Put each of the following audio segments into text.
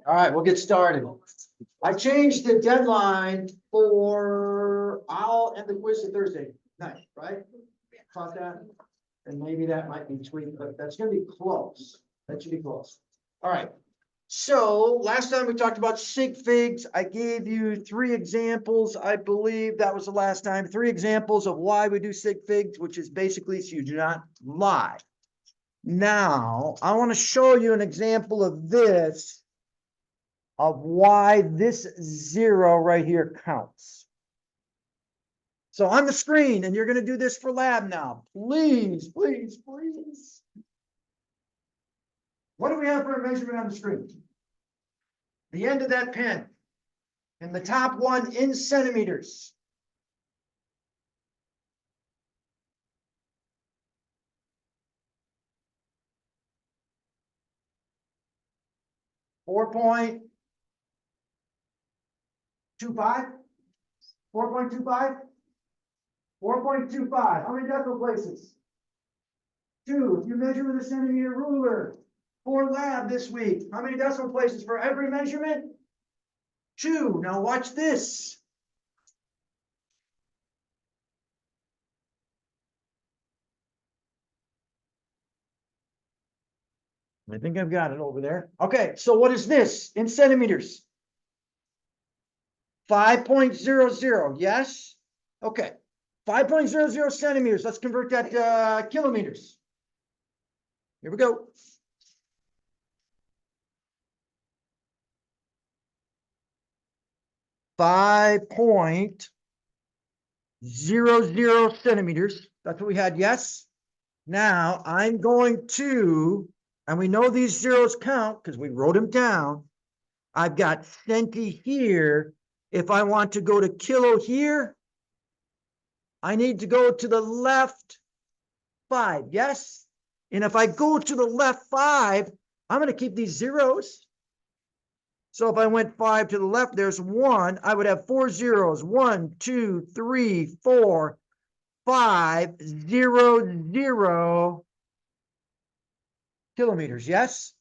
All right, we'll get started. I changed the deadline for, I'll end the quiz at Thursday night, right? Caught that? And maybe that might be tweaked, but that's gonna be close. That should be close. All right. So last time we talked about sig figs. I gave you 3 examples. I believe that was the last time. 3 examples of why we do sig figs, which is basically so you do not lie. Now, I want to show you an example of this, of why this 0 right here counts. So on the screen, and you're going to do this for lab now. Please, please, please. What do we have for a measurement on the screen? The end of that pen. And the top one in centimeters. .25? 4.25? 4.25. How many decimal places? 2. If you measure with a centimeter ruler for lab this week, how many decimal places for every measurement? 2. Now watch this. I think I've got it over there. Okay, so what is this in centimeters? 5.00, yes? Okay, 5.00 centimeters. Let's convert that to kilometers. Here we go. 5.00 centimeters. That's what we had, yes? Now I'm going to, and we know these zeros count because we wrote them down. I've got centi here. If I want to go to kilo here, I need to go to the left 5, yes? And if I go to the left 5, I'm going to keep these zeros. So if I went 5 to the left, there's 1. I would have 4 zeros. 1, 2, 3, 4, 5, 0, 0 kilometers, yes?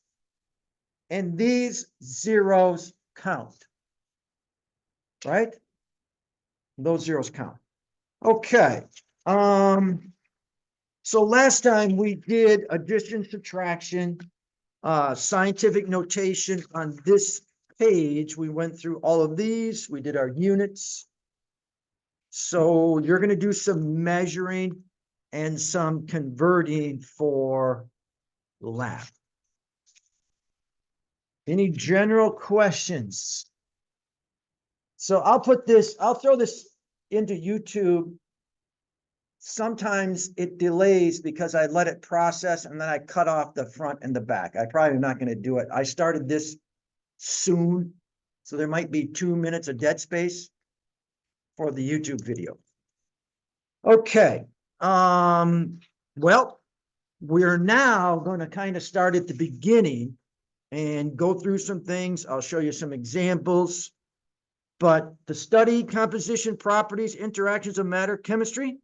And these zeros count, right? Those zeros count. Okay. So last time we did addition, subtraction, scientific notation on this page. We went through all of these. We did our units. So you're going to do some measuring and some converting for lab. Any general questions? So I'll throw this into YouTube. Sometimes it delays because I let it process and then I cut off the front and the back. I probably am not going to do it. I started this soon, so there might be 2 minutes of dead space. for the YouTube video. Okay. Well, we're now going to kind of start at the beginning and go through some things. I'll show you some examples. But the study, composition, properties, interactions of matter, chemistry.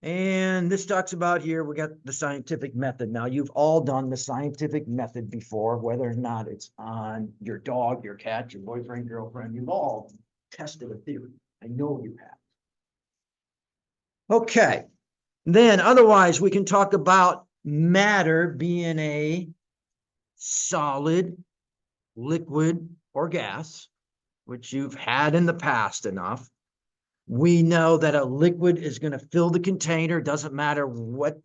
And this talks about here, we got the scientific method. Now, you've all done the scientific method before, whether or not it's on your dog, your cat, your boyfriend, girlfriend. You've all tested a theory. I know you have. Okay. Then otherwise, we can talk about matter being a solid, liquid, or gas, which you've had in the past enough. We know that a liquid is going to fill the container. Doesn't matter what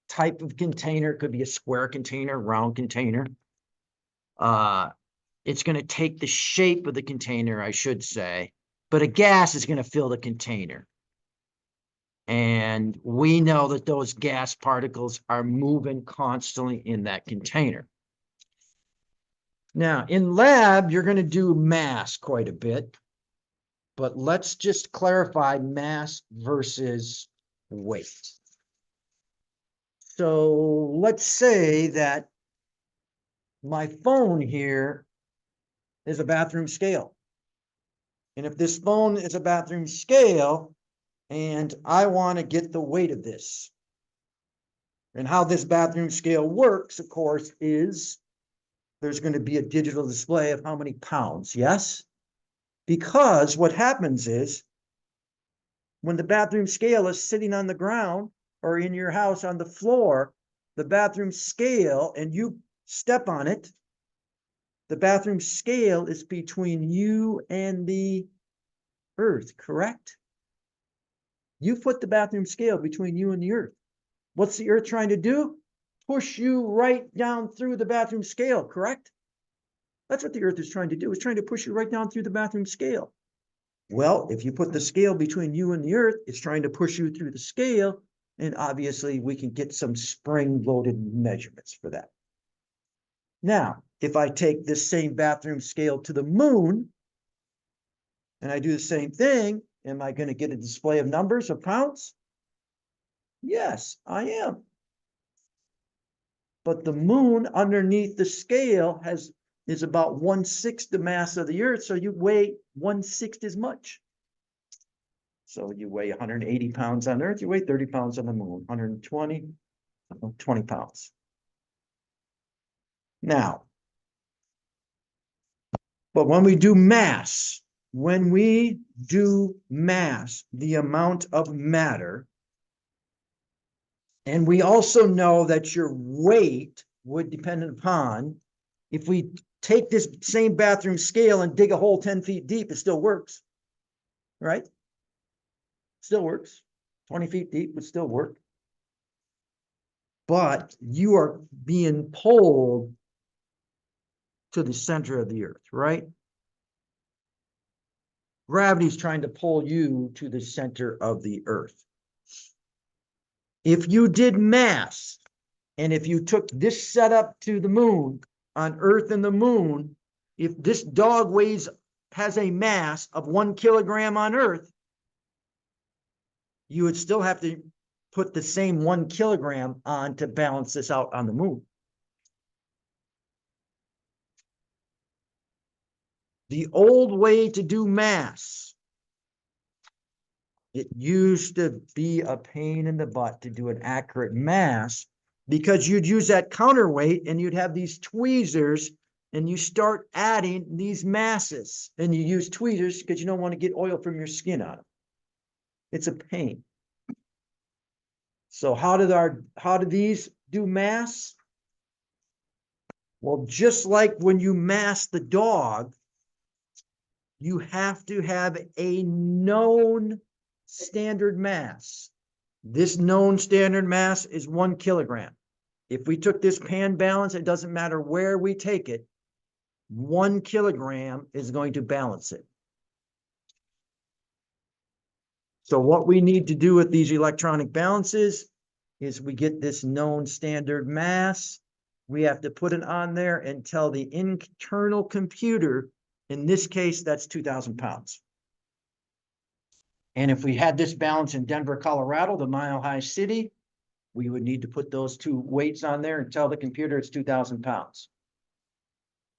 type of container. It could be a square container, round container. It's going to take the shape of the container, I should say. But a gas is going to fill the container. And we know that those gas particles are moving constantly in that container. Now, in lab, you're going to do mass quite a bit. But let's just clarify mass versus weight. So let's say that my phone here is a bathroom scale. And if this phone is a bathroom scale, and I want to get the weight of this. And how this bathroom scale works, of course, is there's going to be a digital display of how many pounds, yes? Because what happens is when the bathroom scale is sitting on the ground or in your house on the floor, the bathroom scale, and you step on it, the bathroom scale is between you and the earth, correct? You put the bathroom scale between you and the earth. What's the earth trying to do? Push you right down through the bathroom scale, correct? That's what the earth is trying to do. It's trying to push you right down through the bathroom scale. Well, if you put the scale between you and the earth, it's trying to push you through the scale. And obviously, we can get some spring-loaded measurements for that. Now, if I take this same bathroom scale to the moon, and I do the same thing, am I going to get a display of numbers of pounds? Yes, I am. But the moon underneath the scale is about 1/6 the mass of the earth, so you weigh 1/6 as much. So you weigh 180 pounds on earth, you weigh 30 pounds on the moon, 120, 20 pounds. Now, but when we do mass, the amount of matter, and we also know that your weight would depend upon, if we take this same bathroom scale and dig a hole 10 feet deep, it still works, right? Still works. 20 feet deep would still work. But you are being pulled to the center of the earth, right? Gravity's trying to pull you to the center of the earth. If you did mass, and if you took this setup to the moon, on Earth and the moon, if this dog has a mass of 1 kilogram on Earth, you would still have to put the same 1 kilogram on to balance this out on the moon. The old way to do mass, it used to be a pain in the butt to do an accurate mass, because you'd use that counterweight and you'd have these tweezers and you start adding these masses, and you use tweezers because you don't want to get oil from your skin on them. It's a pain. So how do these do mass? Well, just like when you mass the dog, you have to have a known standard mass. This known standard mass is 1 kilogram. If we took this pan balance, it doesn't matter where we take it, 1 kilogram is going to balance it. So what we need to do with these electronic balances is we get this known standard mass. We have to put it on there and tell the internal computer In this case, that's 2,000 pounds. And if we had this balance in Denver, Colorado, the Mile High City, we would need to put those two weights on there and tell the computer it's 2,000 pounds.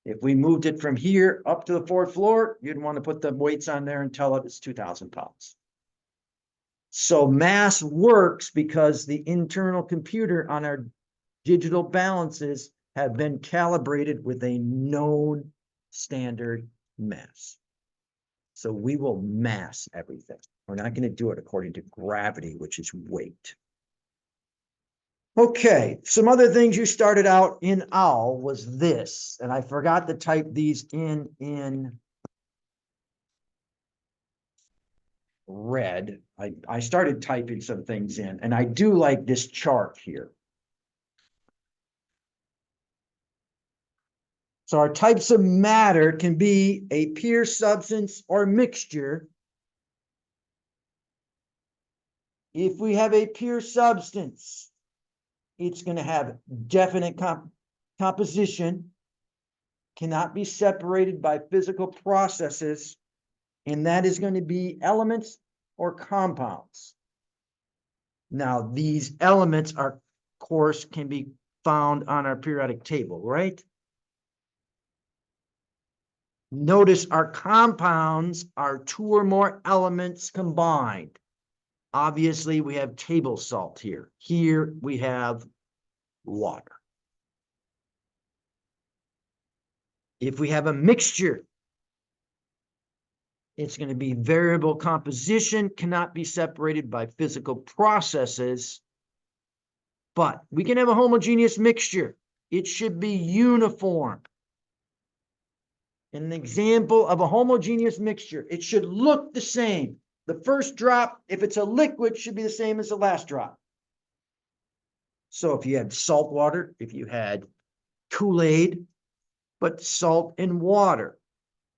If we moved it from here up to the fourth floor, you'd want to put the weights on there and tell it it's 2,000 pounds. So mass works because the internal computer on our digital balances have been calibrated with a known standard mass. So we will mass everything. We're not going to do it according to gravity, which is weight. Okay, some other things you started out in OWL was this, and I forgot to type these in red. I started typing some things in, and I do like this chart here. So our types of matter can be a pure substance or mixture. If we have a pure substance, it's going to have definite composition, cannot be separated by physical processes, and that is going to be elements or compounds. Now, these elements are, of course, can be found on our periodic table, right? Notice our compounds are two or more elements combined. Obviously, we have table salt here. Here we have water. If we have a mixture, it's going to be variable composition, cannot be separated by physical processes, but we can have a homogeneous mixture. It should be uniform. An example of a homogeneous mixture, it should look the same. The first drop, if it's a liquid, should be the same as the last drop. So if you had salt water, if you had Kool-Aid, but salt and water.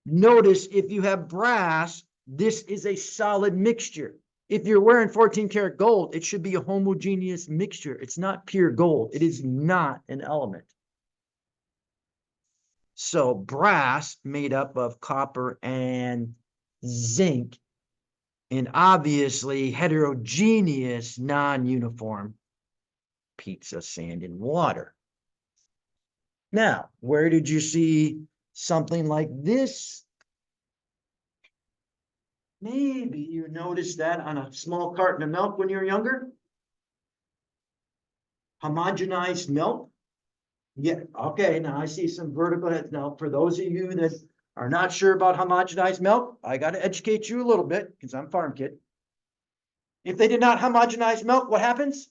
Notice if you have brass, this is a solid mixture. If you're wearing 14 karat gold, it should be a homogeneous mixture. It's not pure gold. It is not an element. So brass made up of copper and zinc, and obviously heterogeneous, non-uniform pizza, sand, and water. Now, where did you see something like this? Maybe you noticed that on a small carton of milk when you were younger. Homogenized milk. Yeah, okay, now I see some vertical heads. Now, for those of you that are not sure about homogenized milk, I got to educate you a little bit because I'm a farm kid. If they did not homogenize milk, what happens?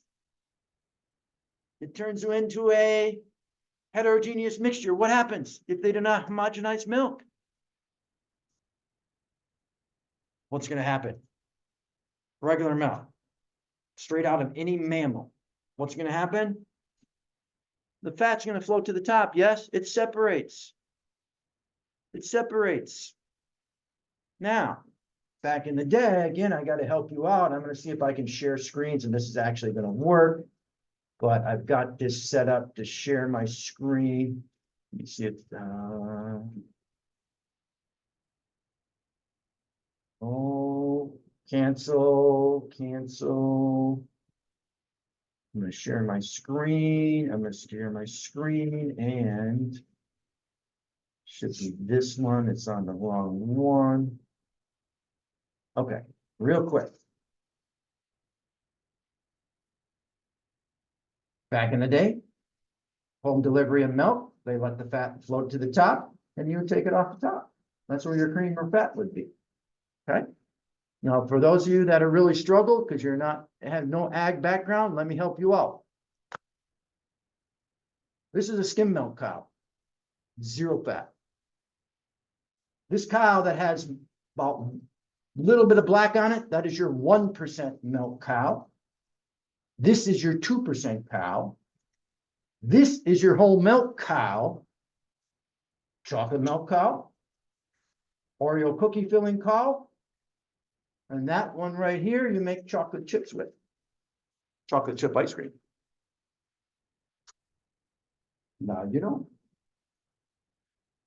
It turns into a heterogeneous mixture. What happens if they do not homogenize milk? What's going to happen? Regular milk, straight out of any mammal. What's going to happen? The fat's going to float to the top. Yes, it separates. It separates. Now, back in the day, again, I got to help you out. I'm going to see if I can share screens, and this is actually going to work. But I've got this set up to share my screen. Let me see it. Cancel. I'm going to share my screen. I'm going to share my screen, and should be this one. It's on the wrong one. Okay, real quick. Back in the day, home delivery of milk, they let the fat float to the top, and you would take it off the top. That's where your cream or fat would be. Okay. Now, for those of you that are really struggle because you're not have no ag background, let me help you out. This is a skim milk cow, 0 fat. This cow that has about a little bit of black on it, that is your 1% milk cow. This is your 2% cow. This is your whole milk cow, chocolate milk cow, Oreo cookie filling cow. And that one right here, you make chocolate chips with. Chocolate chip ice cream. No, you don't.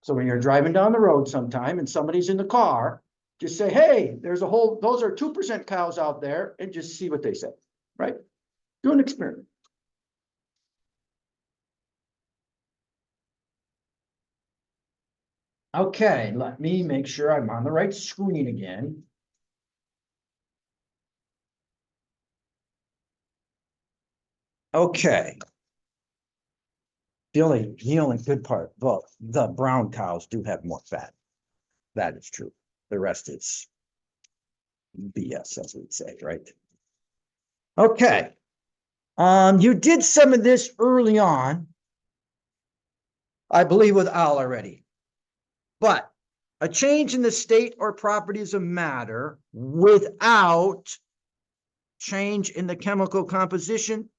So when you're driving down the road sometime and somebody's in the car, just say, hey, there's a whole, those are 2% cows out there, and just see what they say, right? Do an experiment. Okay, let me make sure I'm on the right screen again. Okay. The only good part, well, the brown cows do have more fat. That is true. The rest is BS, as we'd say, right? Okay. You did some of this early on, I believe, with Al already. But a change in the state or properties of matter without change in the chemical composition,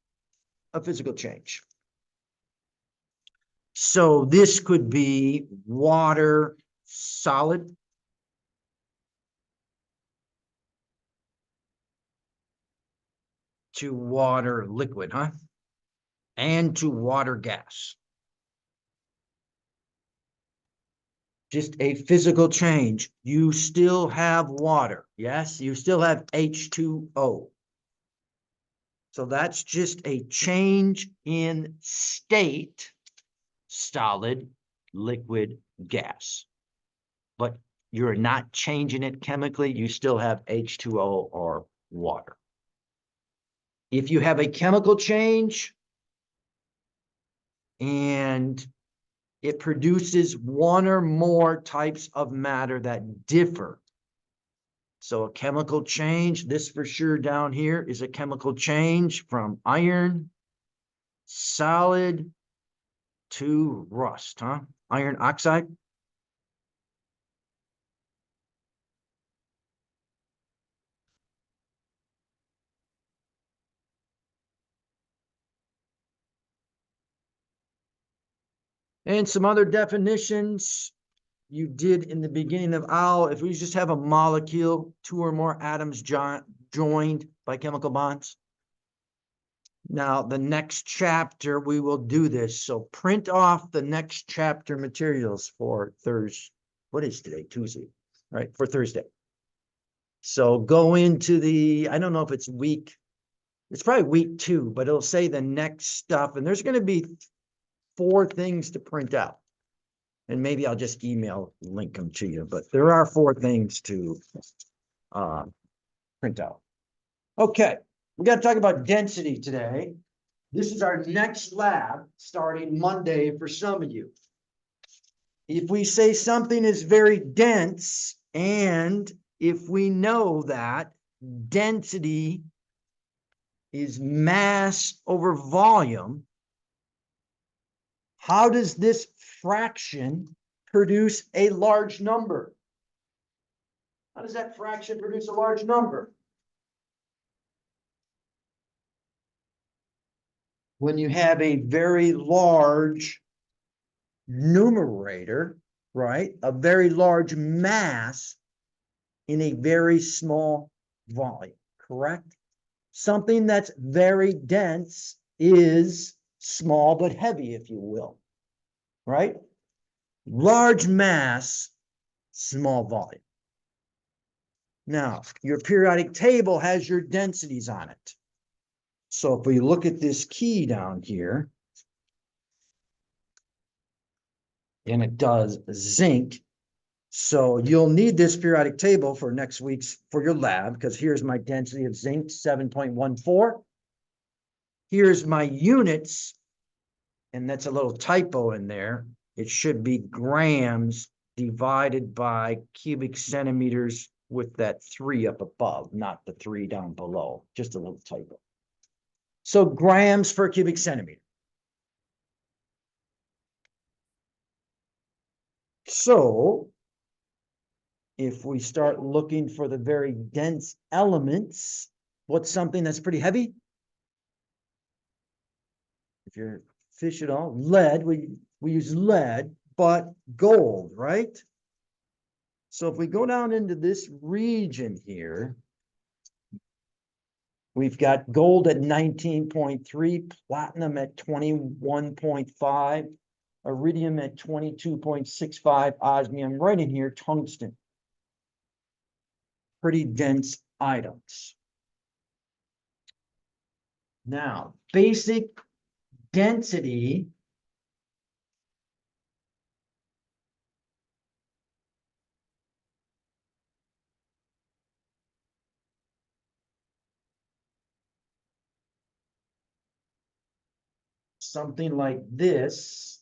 a physical change. So this could be water solid, to water liquid, huh? And to water gas. Just a physical change. You still have water. Yes, you still have H2O. So that's just a change in state, solid, liquid, gas. But you're not changing it chemically. You still have H2O or water. If you have a chemical change and it produces one or more types of matter that differ. So a chemical change, this for sure down here is a chemical change from iron solid to rust, huh? Iron oxide. And some other definitions you did in the beginning of OWL. If we just have a molecule, two or more atoms joined by chemical bonds. Now, the next chapter, we will do this. So print off the next chapter materials for Thursday. What is today? Tuesday, right? For Thursday. So go into the, I don't know if it's it's probably week 2, but it'll say the next stuff. And there's going to be 4 things to print out. And maybe I'll just link them to you. But there are 4 things to print out. Okay. We got to talk about density today. This is our next lab starting Monday for some of you. If we say something is very dense, and if we know that density is mass over volume, how does this fraction produce a large number? How does that fraction produce a large number? When you have a very large numerator, right? A very large mass in a very small volume, correct? Something that's very dense is small but heavy, if you will, right? Large mass, small volume. Now, your periodic table has your densities on it. So if we look at this key down here, and it does zinc, so you'll need this periodic table for next week's, for your lab, because here's my density of zinc, 7.14. Here's my units, and that's a little typo in there. It should be grams divided by cubic centimeters with that 3 up above, not the 3 down below, just a little typo. So grams per cubic centimeter. So if we start looking for the very dense elements, what's something that's pretty heavy? If you're fish at all, lead, we use lead, but gold, right? So if we go down into this region here, we've got gold at 19.3, platinum at 21.5, iridium at 22.65, osmium right in here, tungsten. Pretty dense items. Now, basic density something like this.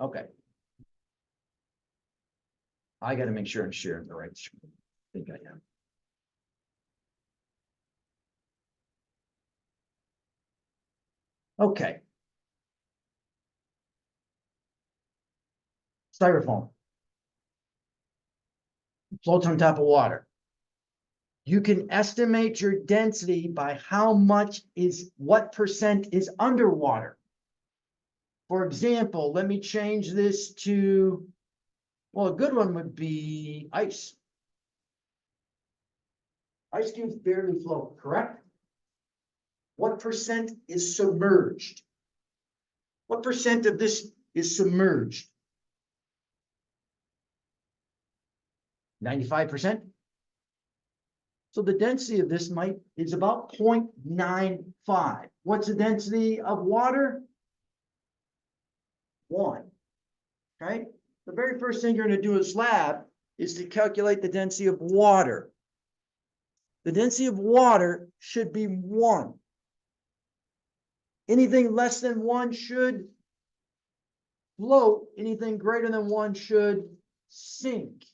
Okay. I got to make sure I'm sharing the right screen. I think I am. Okay. Styrofoam floats on top of water. You can estimate your density by how much is, what percent is underwater. For example, let me change this to, well, a good one would be ice. Ice cubes barely float, correct? What percent is submerged? What percent of this is submerged? 95%. So the density of this is about 0.95. What's the density of water? 1. Okay. The very first thing you're going to do in this lab is to calculate the density of water. The density of water should be 1. Anything less than 1 should float. Anything greater than 1 should sink.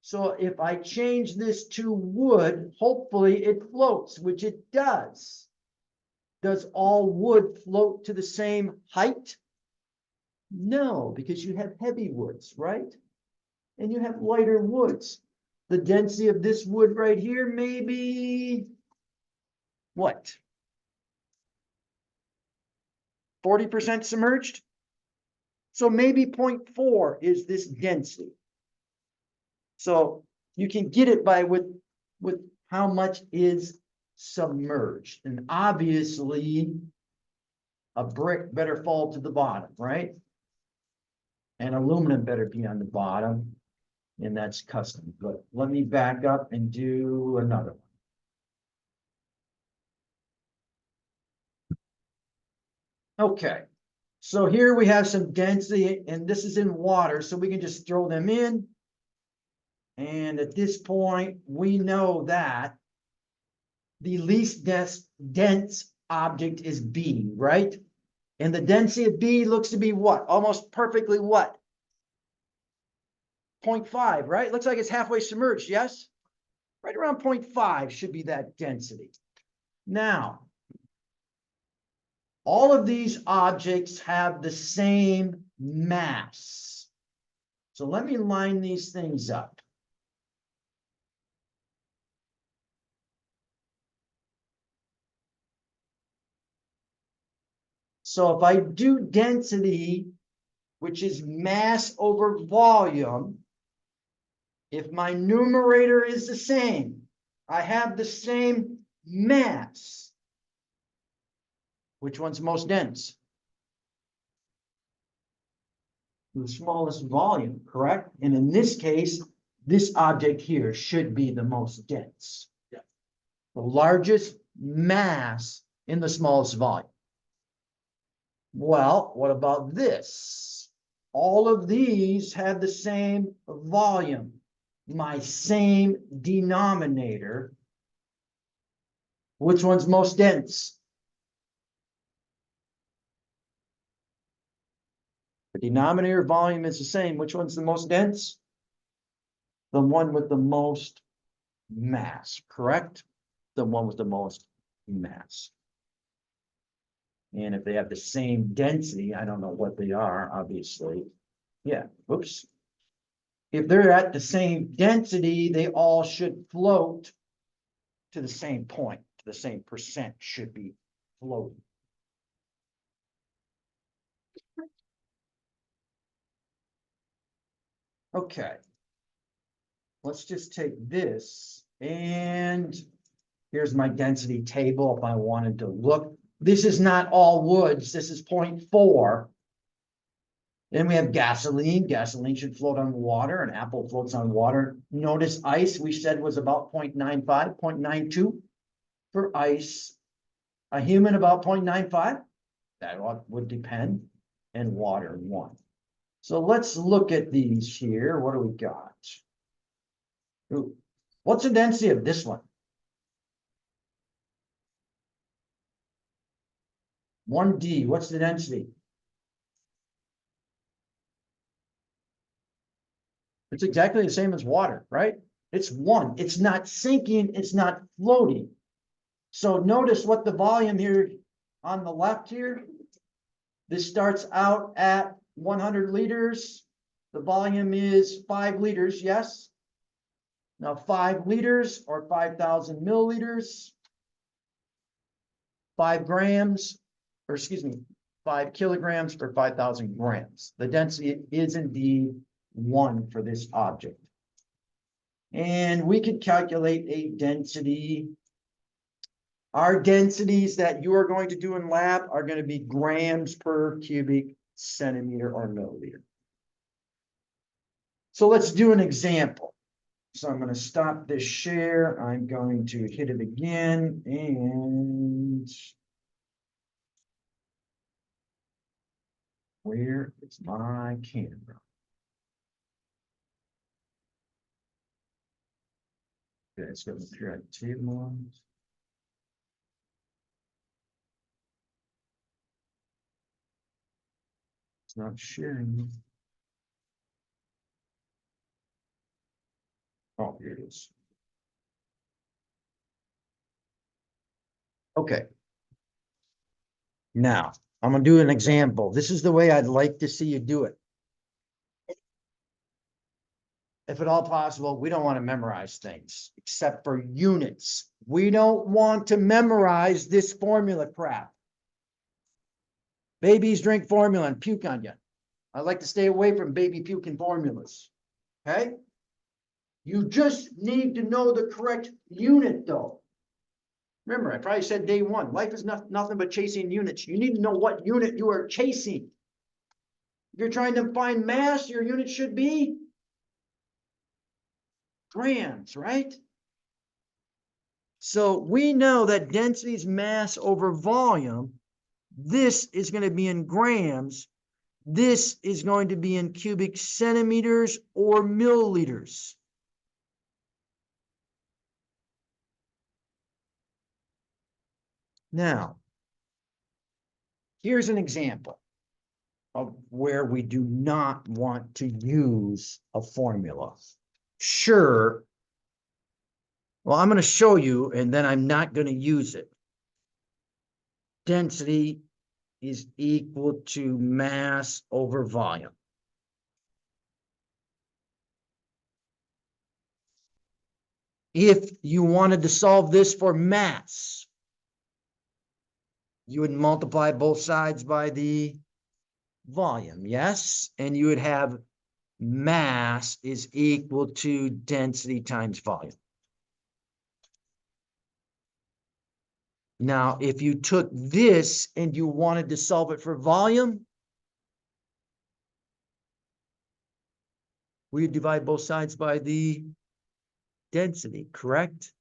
So if I change this to wood, hopefully it floats, which it does. Does all wood float to the same height? No, because you have heavy woods, right? And you have lighter woods. The density of this wood right here may be what? 40% submerged? So maybe 0.4 is this density. So you can get it by with how much is submerged. And obviously, a brick better fall to the bottom, right? And aluminum better be on the bottom. And that's custom. But let me back up and do another one. Okay. So here we have some density, and this is in water, so we can just throw them in. And at this point, we know that the least dense object is B, right? And the density of B looks to be what? Almost perfectly what? 0.5, right? Looks like it's halfway submerged, yes? Right around 0.5 should be that density. Now, all of these objects have the same mass. So let me line these things up. So if I do density, which is mass over volume, if my numerator is the same, I have the same mass. Which one's most dense? The smallest volume, correct? And in this case, this object here should be the most dense. Yeah. The largest mass in the smallest volume. Well, what about this? All of these have the same volume, my same denominator. Which one's most dense? The denominator volume is the same. Which one's the most dense? The one with the most mass, correct? The one with the most mass. And if they have the same density, I don't know what they are, obviously. Yeah, oops. If they're at the same density, they all should float to the same point, to the same percent should be floating. Okay. Let's just take this and here's my density table if I wanted to look This is not all woods. This is 0.4. Then we have gasoline. Gasoline should float on water. An apple floats on water. Notice ice, we said was about 0.95, 0.92 for ice. A human about 0.95. That would depend. And water 1. So let's look at these here. What do we got? Ooh, what's the density of this one? 1D, what's the density? It's exactly the same as water, right? It's 1. It's not sinking, it's not floating. So notice what the volume here on the left here. This starts out at 100 liters. The volume is 5 liters, yes? Now 5 liters or 5,000 milliliters, 5 grams, or excuse me, 5 kilograms or 5,000 grams. The density is indeed 1 for this object. And we could calculate a density. Our densities that you are going to do in lab are going to be grams per cubic centimeter or milliliter. So let's do an example. So I'm going to stop this share. I'm going to hit it again and where is my camera? Okay, it's going to appear at table. It's not sharing. Oh, here it is. Okay. Now, I'm going to do an example. This is the way I'd like to see you do it. If at all possible, we don't want to memorize things except for units. We don't want to memorize this formula crap. Babies drink formula and puke on you. I like to stay away from baby puking formulas. Okay? You just need to know the correct unit, though. Remember, I probably said day 1, life is nothing but chasing units. You need to know what unit you are chasing. If you're trying to find mass, your unit should be grams, right? So we know that density is mass over volume. This is going to be in grams. This is going to be in cubic centimeters or milliliters. Now, here's an example of where we do not want to use a formula. Sure. Well, I'm going to show you, and then I'm not going to use it. Density is equal to mass over volume. If you wanted to solve this for mass, you would multiply both sides by the volume, yes? And you would have mass is equal to density times volume. Now, if you took this and you wanted to solve it for volume, we would divide both sides by the density, correct?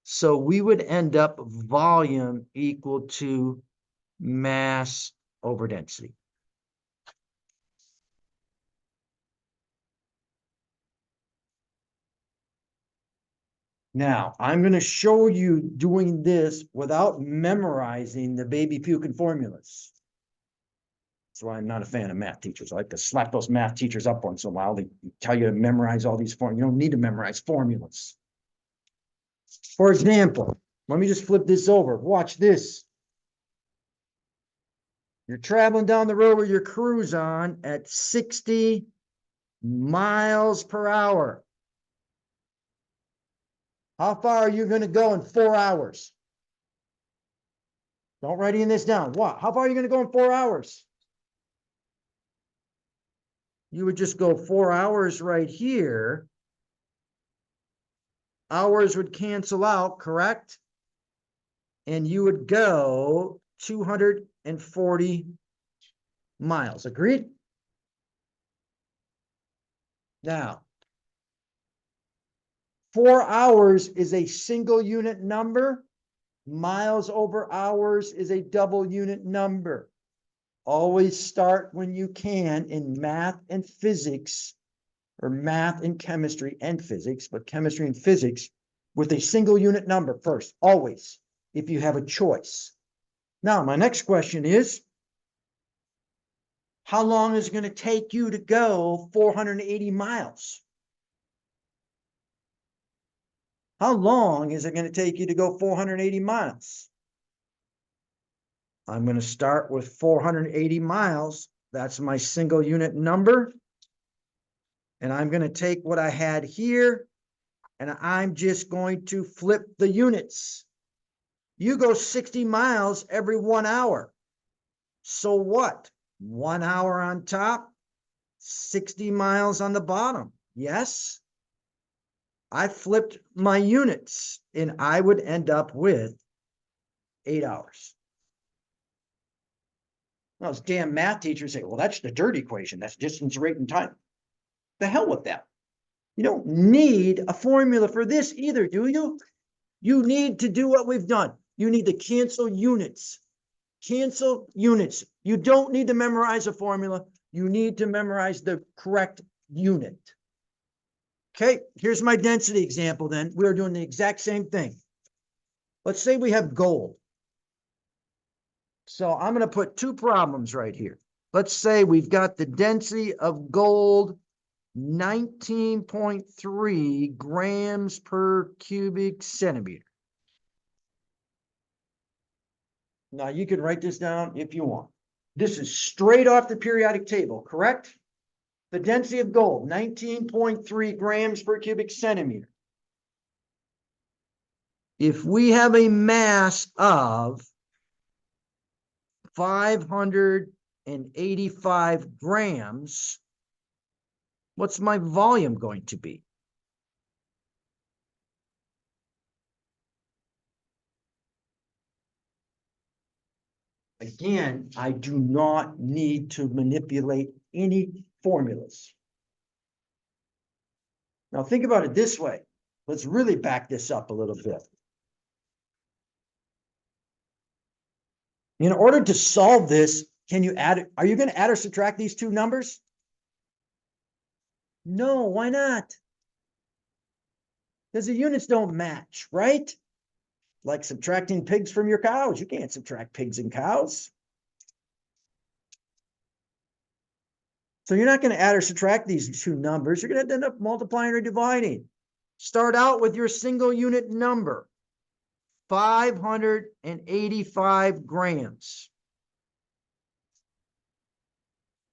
So we would end up volume equal to mass over density. Now, I'm going to show you doing this without memorizing the baby puking formulas. That's why I'm not a fan of math teachers. I like to slap those math teachers up once in a while. They tell you to memorize all these formulas. You don't need to memorize formulas. For example, let me just flip this over. Watch this. You're traveling down the road with your cruise on at 60 miles per hour. How far are you going to go in 4 hours? Don't write this down. What? How far are you going to go in 4 hours? You would just go 4 hours right here. Hours would cancel out, correct? And you would go 240 miles. Agreed? Now, 4 hours is a single unit number. Miles over hours is a double unit number. Always start when you can in math and physics, or math and chemistry and physics, but chemistry and physics with a single unit number first, always, if you have a choice. Now, my next question is, how long is it going to take you to go 480 miles? How long is it going to take you to go 480 miles? I'm going to start with 480 miles. That's my single unit number. And I'm going to take what I had here, and I'm just going to flip the units. You go 60 miles every 1 hour. So what? 1 hour on top, 60 miles on the bottom. Yes? I flipped my units, and I would end up with 8 hours. Now, those damn math teachers say, well, that's the dirt equation. That's distance, rate, and time. The hell with that. You don't need a formula for this either, do you? You need to do what we've done. You need to cancel units. Cancel units. You don't need to memorize a formula. You need to memorize the correct unit. Okay, here's my density example then. We're doing the exact same thing. Let's say we have gold. So I'm going to put two problems right here. Let's say we've got the density of gold 19.3 grams per cubic centimeter. Now you can write this down if you want. This is straight off the periodic table, correct? The density of gold, 19.3 grams per cubic centimeter. If we have a mass of 585 grams, what's my volume going to be? Again, I do not need to manipulate any formulas. Now think about it this way. Let's really back this up a little bit. In order to solve this, can you add, are you going to add or subtract these two numbers? No, why not? Because the units don't match, right? Like subtracting pigs from your cows. You can't subtract pigs and cows. So you're not going to add or subtract these two numbers. You're going to end up multiplying or dividing. Start out with your single unit number, 585 grams.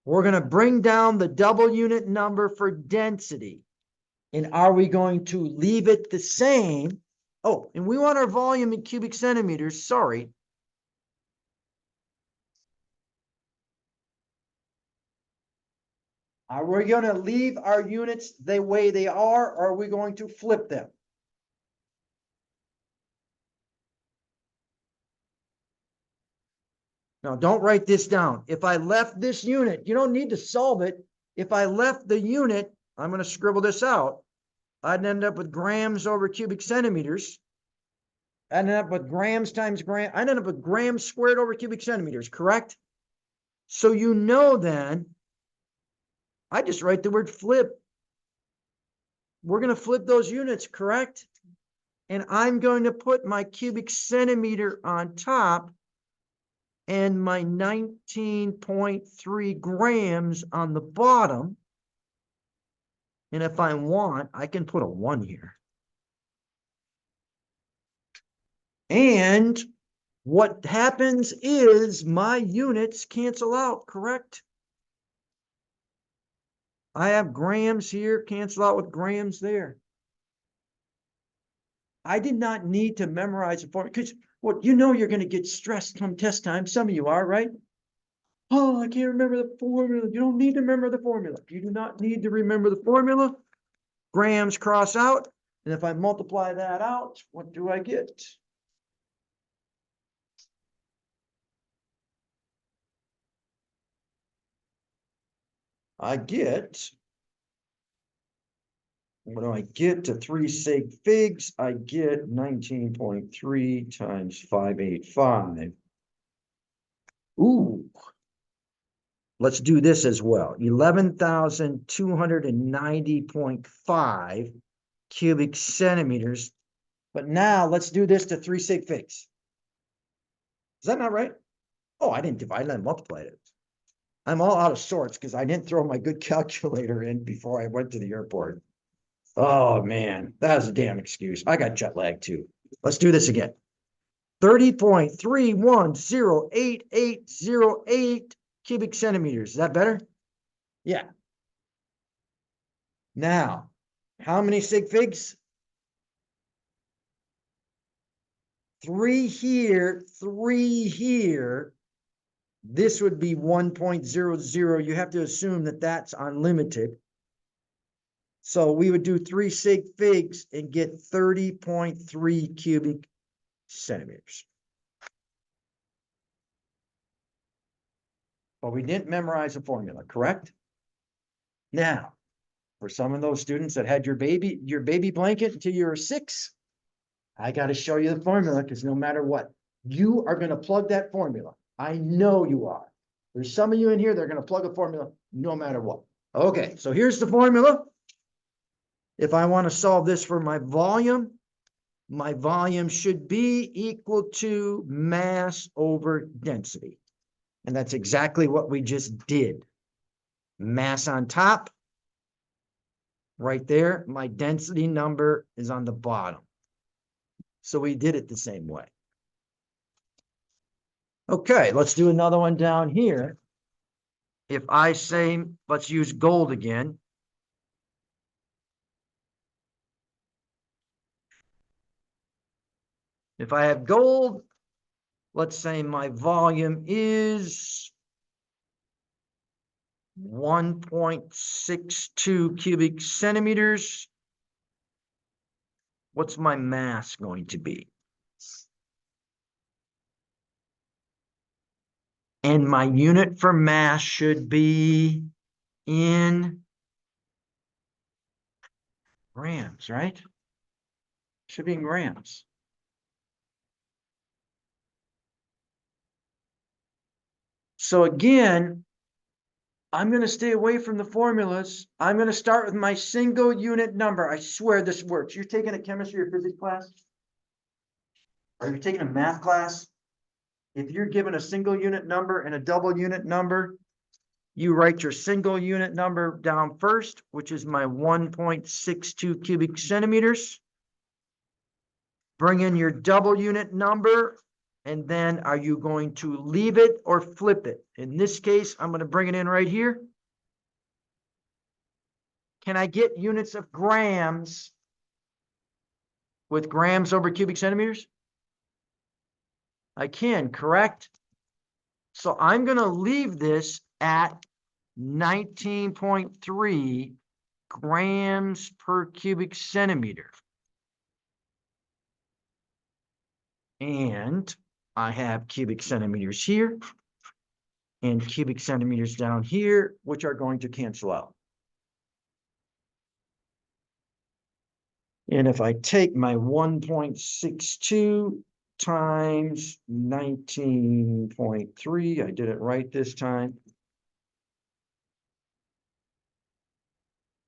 We're going to bring down the double unit number for density. And are we going to leave it the same? Oh, and we want our volume in cubic centimeters. Sorry. Are we going to leave our units the way they are, or are we going to flip them? Now, don't write this down. If I left this unit, you don't need to solve it. If I left the unit, I'm going to scribble this out. I'd end up with grams over cubic centimeters. I'd end up with grams times gram. I'd end up with grams squared over cubic centimeters, correct? So you know then, I just write the word flip. We're going to flip those units, correct? And I'm going to put my cubic centimeter on top and my 19.3 grams on the bottom. And if I want, I can put a 1 here. And what happens is my units cancel out, correct? I have grams here, cancel out with grams there. I did not need to memorize a formula because, well, you know you're going to get stressed come test time. Some of you are, right? Oh, I can't remember the formula. You don't need to remember the formula. You do not need to remember the formula. Grams cross out. And if I multiply that out, what do I get? I get, what do I get to 3 sig figs? I get 19.3 times 585. Ooh. Let's do this as well. 11,290.5 cubic centimeters. But now let's do this to 3 sig figs. Is that not right? Oh, I didn't divide it, I multiplied it. I'm all out of sorts because I didn't throw my good calculator in before I went to the airport. Oh man, that was a damn excuse. I got jet lag too. Let's do this again. 30.31088808 cubic centimeters. Is that better? Yeah. Now, how many sig figs? 3 here, 3 here. This would be 1.00. You have to assume that that's unlimited. So we would do 3 sig figs and get 30.3 cubic centimeters. But we didn't memorize the formula, correct? Now, for some of those students that had your baby blanket until you were 6, I got to show you the formula because no matter what, you are going to plug that formula. I know you are. There's some of you in here that are going to plug a formula no matter what. Okay, so here's the formula. If I want to solve this for my volume should be equal to mass over density. And that's exactly what we just did. Mass on top, right there. My density number is on the bottom. So we did it the same way. Okay, let's do another one down here. If I say, let's use gold again. If I have gold, let's say my volume is 1.62 cubic centimeters. What's my mass going to be? And my unit for mass should be in grams, right? Should be in grams. So again, I'm going to stay away from the formulas. I'm going to start with my single unit number. I swear this works. You're taking a chemistry or physics class? Or you're taking a math class? If you're given a single unit number and a double unit number, you write your single unit number down first, which is my 1.62 cubic centimeters. Bring in your double unit number, and then are you going to leave it or flip it? In this case, I'm going to bring it in right here. Can I get units of grams with grams over cubic centimeters? I can, correct? So I'm going to leave this at 19.3 grams per cubic centimeter. And I have cubic centimeters here and cubic centimeters down here, which are going to cancel out. And if I take my 1.62 times 19.3, I did it right this time,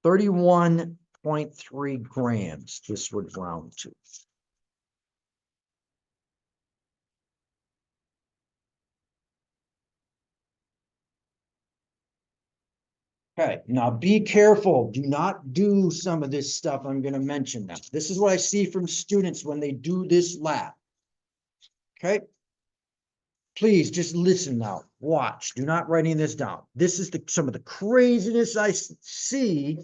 31.3 grams, this would round to. Okay, now be careful. Do not do some of this stuff I'm going to mention now. This is what I see from students when they do this lab. Okay? Please just listen now. Watch. Do not write any of this down. This is some of the craziness I see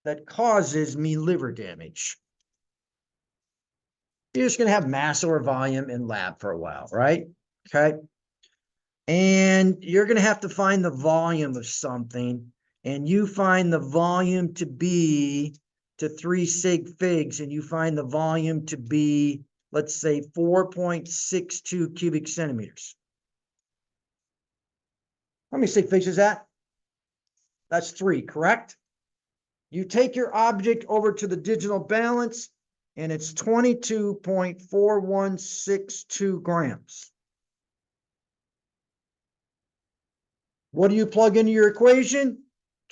that causes me liver damage. You're just going to have mass over volume in lab for a while, right? Okay? And you're going to have to find the volume of something. And you find the volume to be to 3 sig figs, and you find the volume to be, let's say, 4.62 cubic centimeters. How many sig figs is that? That's 3, correct? You take your object over to the digital balance, and it's 22.4162 grams. What do you plug into your equation?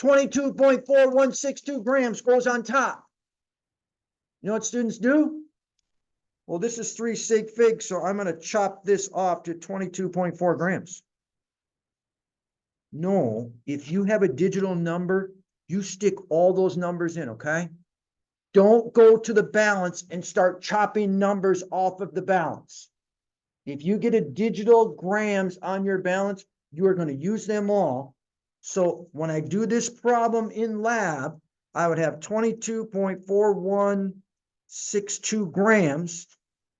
22.4162 grams goes on top. You know what students do? Well, this is 3 sig figs, so I'm going to chop this off to 22.4 grams. No, if you have a digital number, you stick all those numbers in, okay? Don't go to the balance and start chopping numbers off of the balance. If you get a digital grams on your balance, you are going to use them all. So when I do this problem in lab, I would have 22.4162 grams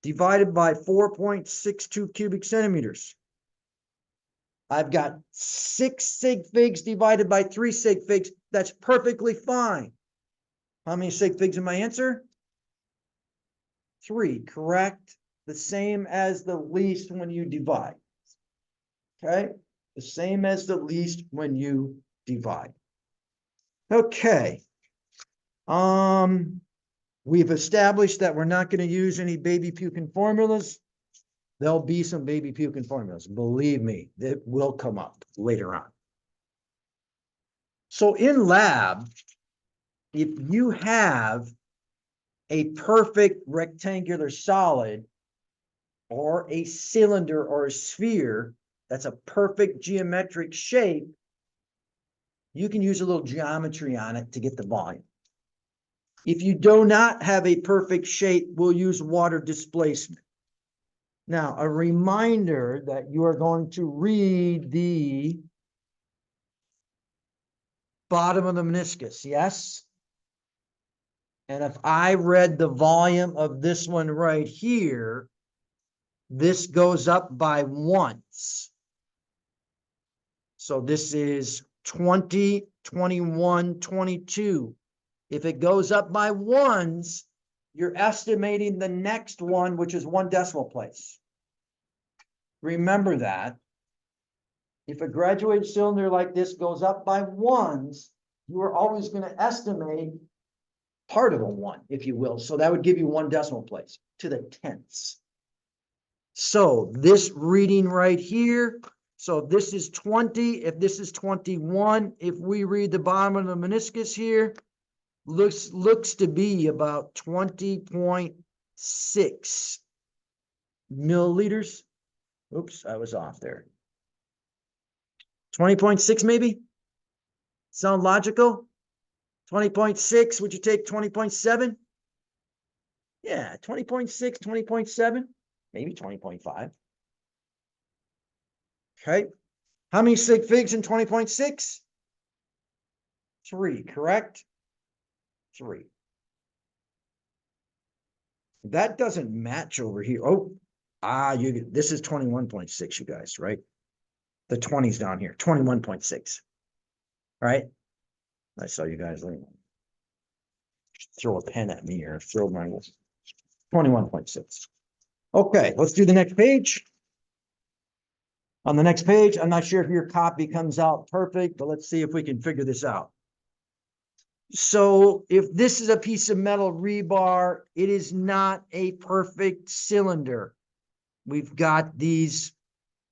divided by 4.62 cubic centimeters. I've got 6 sig figs divided by 3 sig figs. That's perfectly fine. How many sig figs in my answer? 3, correct? The same as the least when you divide. Okay? The same as the least when you divide. Okay. We've established that we're not going to use any baby puking formulas. There'll be some baby puking formulas. Believe me, that will come up later on. So in lab, if you have a perfect rectangular solid or a cylinder or a sphere that's a perfect geometric shape, you can use a little geometry on it to get the volume. If you do not have a perfect shape, we'll use water displacement. Now, a reminder that you are going to read the bottom of the meniscus, yes? And if I read the volume of this one right here, this goes up by once. So this is 20, 21, 22. If it goes up by ones, you're estimating the next one, which is 1 decimal place. Remember that. If a graduated cylinder like this goes up by ones, you are always going to estimate part of a 1, if you will. So that would give you 1 decimal place to the tenths. So this reading right here, so this is 20. If this is 21, if we read the bottom of the meniscus here, looks to be about 20.6 milliliters. Oops, I was off there. 20.6 maybe? Sound logical? 20.6, would you take 20.7? Yeah, 20.6, 20.7, maybe 20.5. Okay. How many sig figs in 20.6? 3, correct? 3. That doesn't match over here. Oh, this is 21.6, you guys, right? The 20's down here, 21.6. Right? I saw you guys throw a pen at me or throw my 21.6. Okay, let's do the next page. On the next page, I'm not sure if your copy comes out perfect, but let's see if we can figure this out. So if this is a piece of metal rebar, it is not a perfect cylinder. We've got these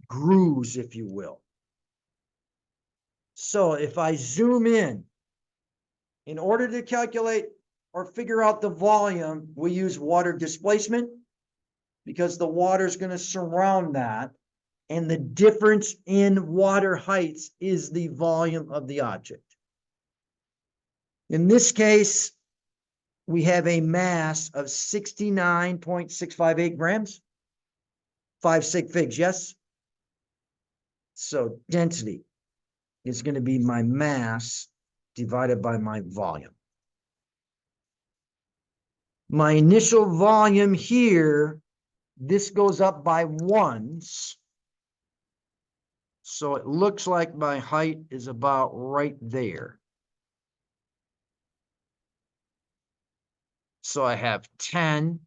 grooves, if you will. So if I zoom in order to calculate or figure out the volume, we use water displacement because the water is going to surround that. And the difference in water heights is the volume of the object. In this case, we have a mass of 69.658 grams. 5 sig figs, yes? So density is going to be my mass divided by my volume. My initial volume here, this goes up by ones. So it looks like my height is about right there. So I have 10,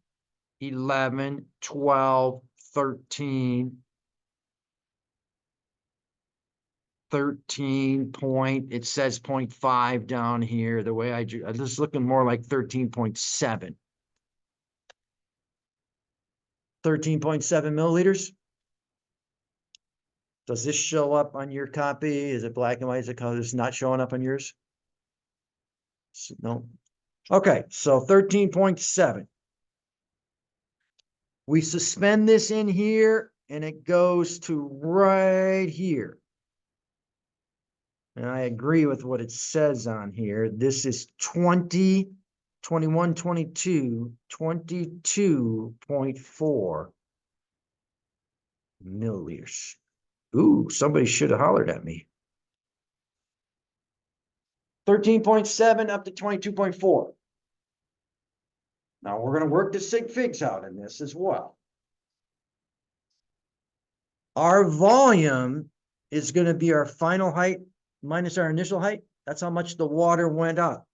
11, 12, 13, 13 point, it says 0.5 down here. The way I drew, this is looking more like 13.7. 13.7 milliliters. Does this show up on your copy? Is it black and white? Is it color? It's not showing up on yours? No. Okay, so 13.7. We suspend this in here and it goes to right here. And I agree with what it says on here. This is 20, 21, 22, 22.4 milliliters. Ooh, somebody should have hollered at me. 13.7 up to 22.4. Now we're going to work the sig figs out in this as well. Our volume is going to be our final height minus our initial height. That's how much the water went up.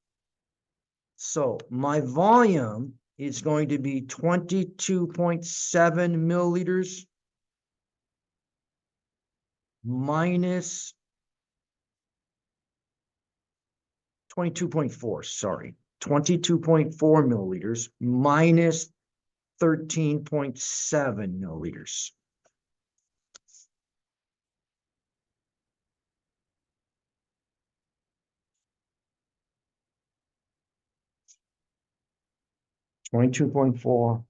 So my volume is going to be 22.7 milliliters minus 22.4, sorry. 22.4 milliliters minus 13.7 milliliters. $22.4,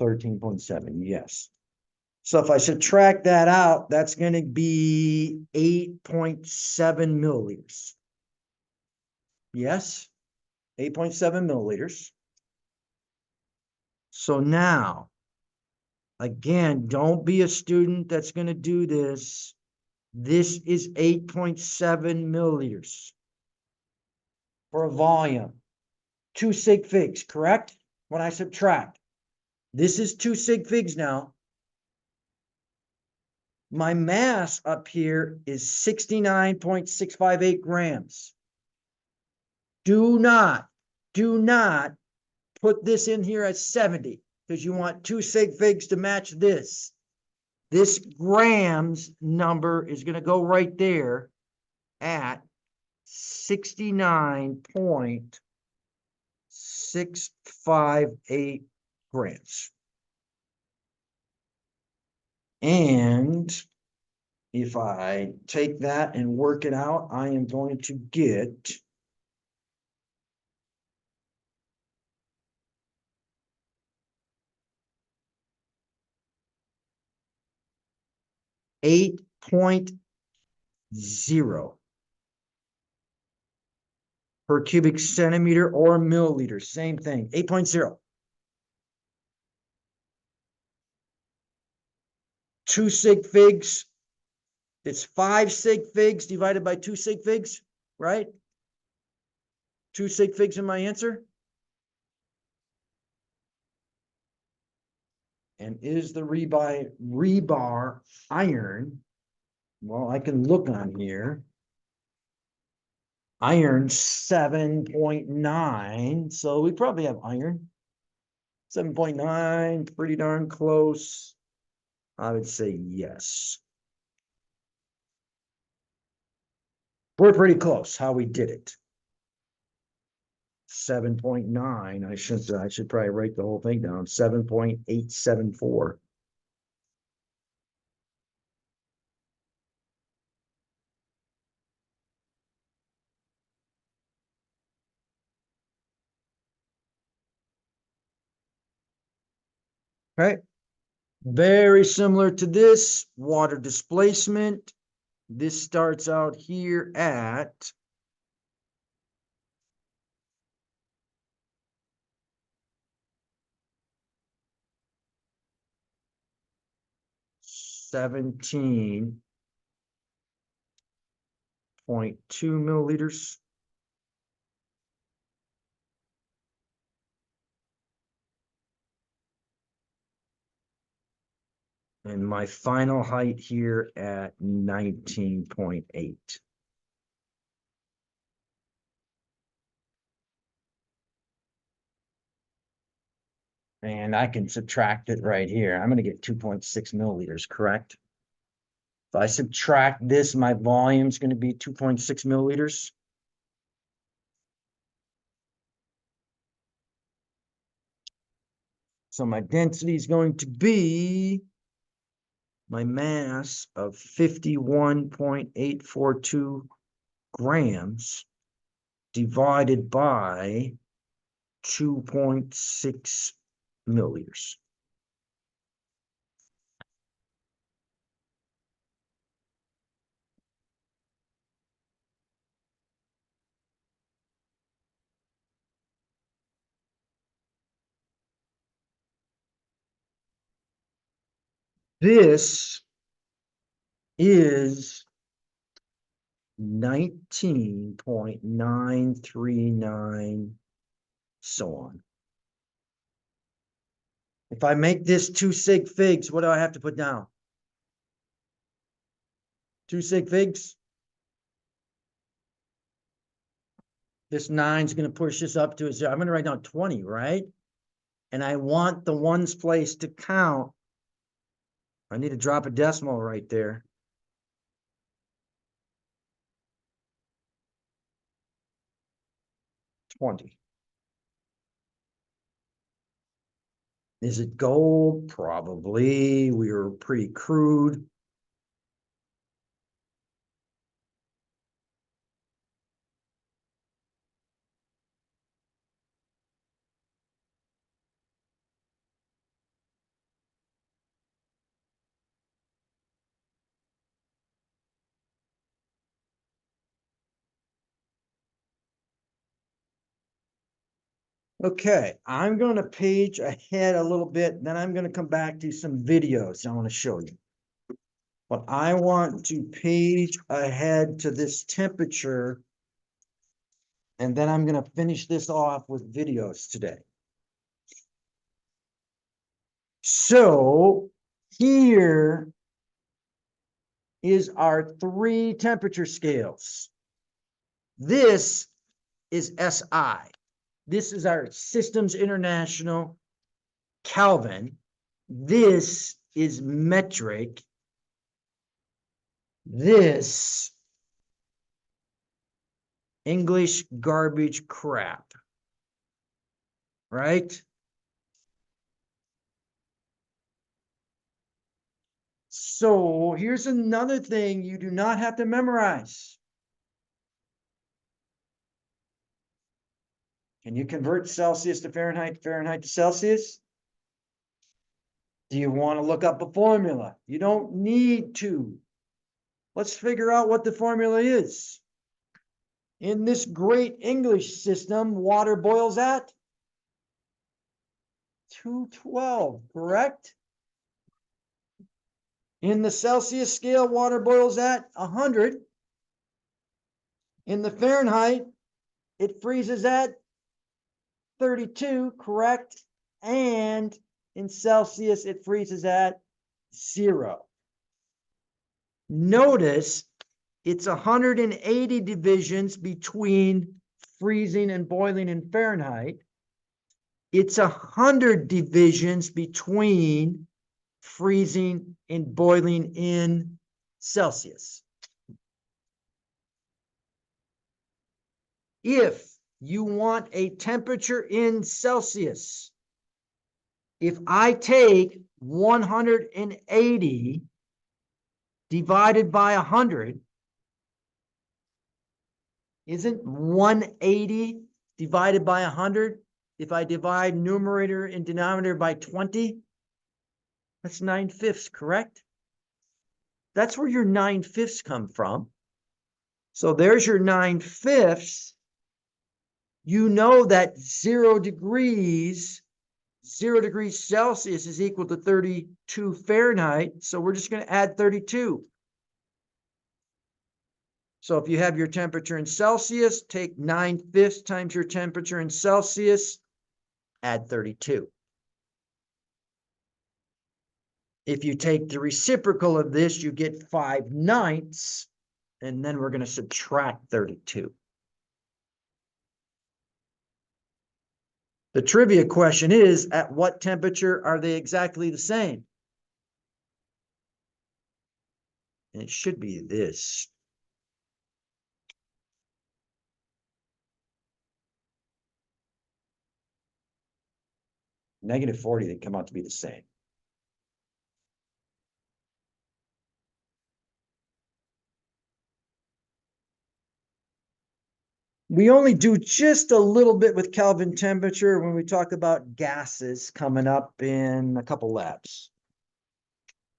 13.7, yes. So if I subtract that out, that's going to be 8.7 milliliters. Yes, 8.7 milliliters. So now, again, don't be a student that's going to do this. This is 8.7 milliliters for a volume. 2 sig figs, correct? When I subtract. This is 2 sig figs now. My mass up here is 69.658 grams. Do not put this in here at 70 because you want 2 sig figs to match this. This grams number is going to go right there at 69.658 grams. And if I take that and work it out, I am going to get 8.0 per cubic centimeter or milliliter. Same thing, 8.0. 2 sig figs. It's 5 sig figs divided by 2 sig figs, right? 2 sig figs in my answer. And is the rebar iron? Well, I can look on here. Iron 7.9. So we probably have iron. 7.9, pretty darn close. I would say yes. We're pretty close how we did it. 7.9. I should probably write the whole thing down. 7.874. Right? Very similar to this water displacement. This starts out here at 17.2 milliliters. And my final height here at 19.8. And I can subtract it right here. I'm going to get 2.6 milliliters, correct? If I subtract this, my volume is going to be 2.6 milliliters. So my density is going to be my mass of 51.842 grams divided by 2.6 milliliters. This is 19.939, so on. If I make this 2 sig figs, what do I have to put down? 2 sig figs. This 9 is going to push this up to a 0. I'm going to write down 20, right? And I want the ones place to count. I need to drop a decimal right there. $20. Is it gold? Probably. We were pretty crude. Okay, I'm going to page ahead a little bit, then I'm going to come back to some videos I want to show you. But I want to page ahead to this temperature, and then I'm going to finish this off with videos today. So here is our 3 temperature scales. This is SI. This is our Systems International Kelvin. This is metric. This English garbage crap, right? So here's another thing you do not have to memorize. Can you convert Celsius to Fahrenheit, Fahrenheit to Celsius? Do you want to look up a formula? You don't need to. Let's figure out what the formula is. In this great English system, water boils at 212, correct? In the Celsius scale, water boils at 100. In the Fahrenheit, it freezes at 32, correct? And in Celsius, it freezes at 0. Notice it's 180 divisions between freezing and boiling in Fahrenheit. It's 100 divisions between freezing and boiling in Celsius. If you want a temperature in Celsius, if I take 180 divided by 100, isn't 180 divided by 100? If I divide numerator and denominator by 20, that's 9/5, correct? That's where your 9/5 come from. So there's your 9/5. You know that 0 degrees Celsius is equal to 32 Fahrenheit. So we're just going to add 32. So if you have your temperature in Celsius, take 9/5 times your temperature in Celsius, add 32. If you take the reciprocal of this, you get 5/9, and then we're going to subtract 32. The trivia question is, at what temperature are they exactly the same? And it should be this. -40, they come out to be the same. We only do just a little bit with Kelvin temperature when we talk about gases coming up in a couple labs.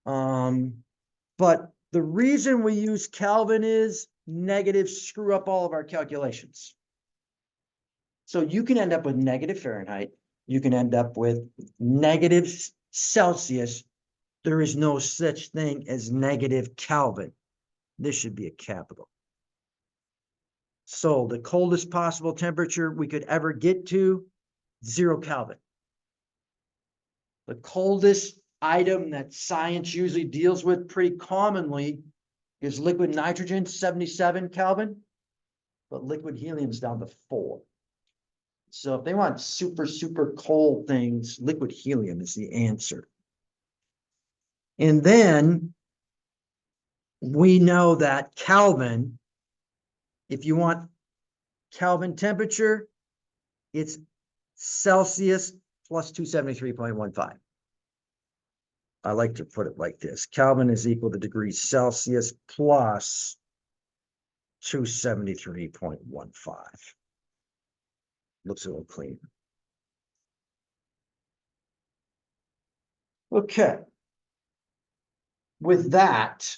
But the reason we use Kelvin is negatives screw up all of our calculations. So you can end up with negative Fahrenheit. You can end up with negative Celsius. There is no such thing as negative Kelvin. This should be a capital. So the coldest possible temperature we could ever get to, 0 Kelvin. The coldest item that science usually deals with pretty commonly is liquid nitrogen, 77 Kelvin, but liquid helium is down to 4. So if they want super, super cold things, liquid helium is the answer. And then we know that Kelvin, if you want Kelvin temperature, it's Celsius plus 273.15. I like to put it like this. Kelvin is equal to degrees Celsius plus 273.15. Looks a little clean. Okay. With that,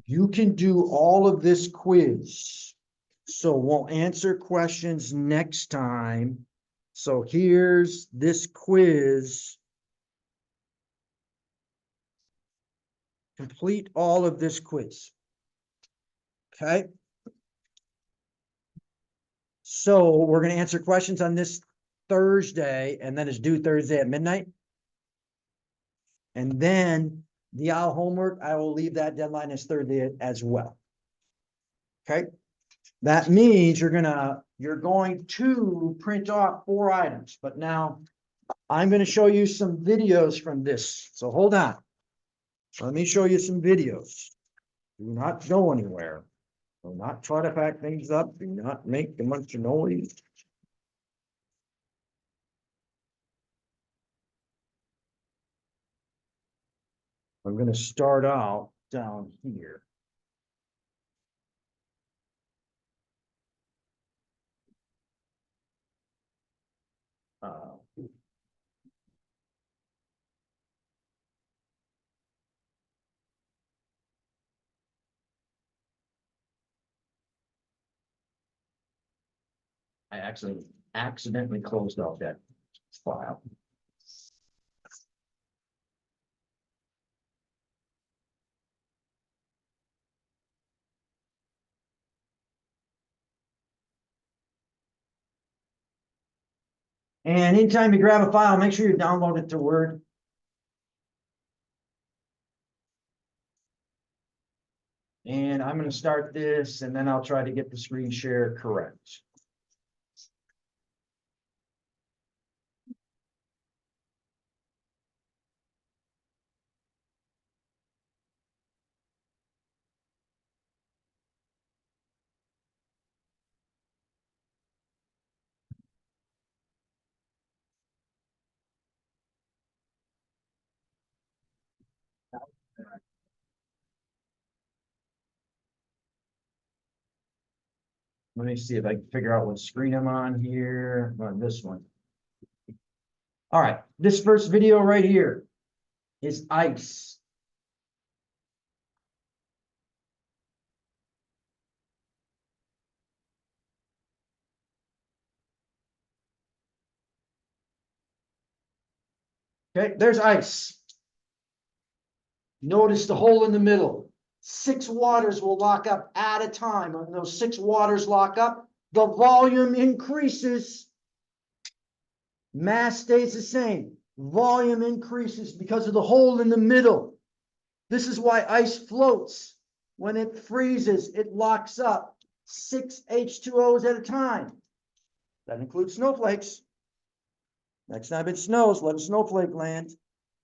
you can do all of this quiz. So we'll answer questions next time. So here's this quiz. Complete all of this quiz. Okay. So we're going to answer questions on this Thursday, and then it's due Thursday at midnight. And then the OWL homework, I will leave that deadline as Thursday as well. Okay. That means you're going to print off 4 items, but now I'm going to show you some videos from this. So hold on. Let me show you some videos. Do not go anywhere. Do not try to pack things up. Do not make a bunch of noise. I'm going to start out down here. I actually accidentally closed out that file. And anytime you grab a file, make sure you download it to Word. And I'm going to start this, and then I'll try to get the screen share correct. Let me see if I can figure out what screen I'm on here. On this one. All right, this first video right here is ice. Okay, there's ice. Notice the hole in the middle. 6 waters will lock up at a time. When those 6 waters lock up, the volume increases. Mass stays the same. Volume increases because of the hole in the middle. This is why ice floats. When it freezes, it locks up 6 H2Os at a time. That includes snowflakes. Next time it snows, let a snowflake land.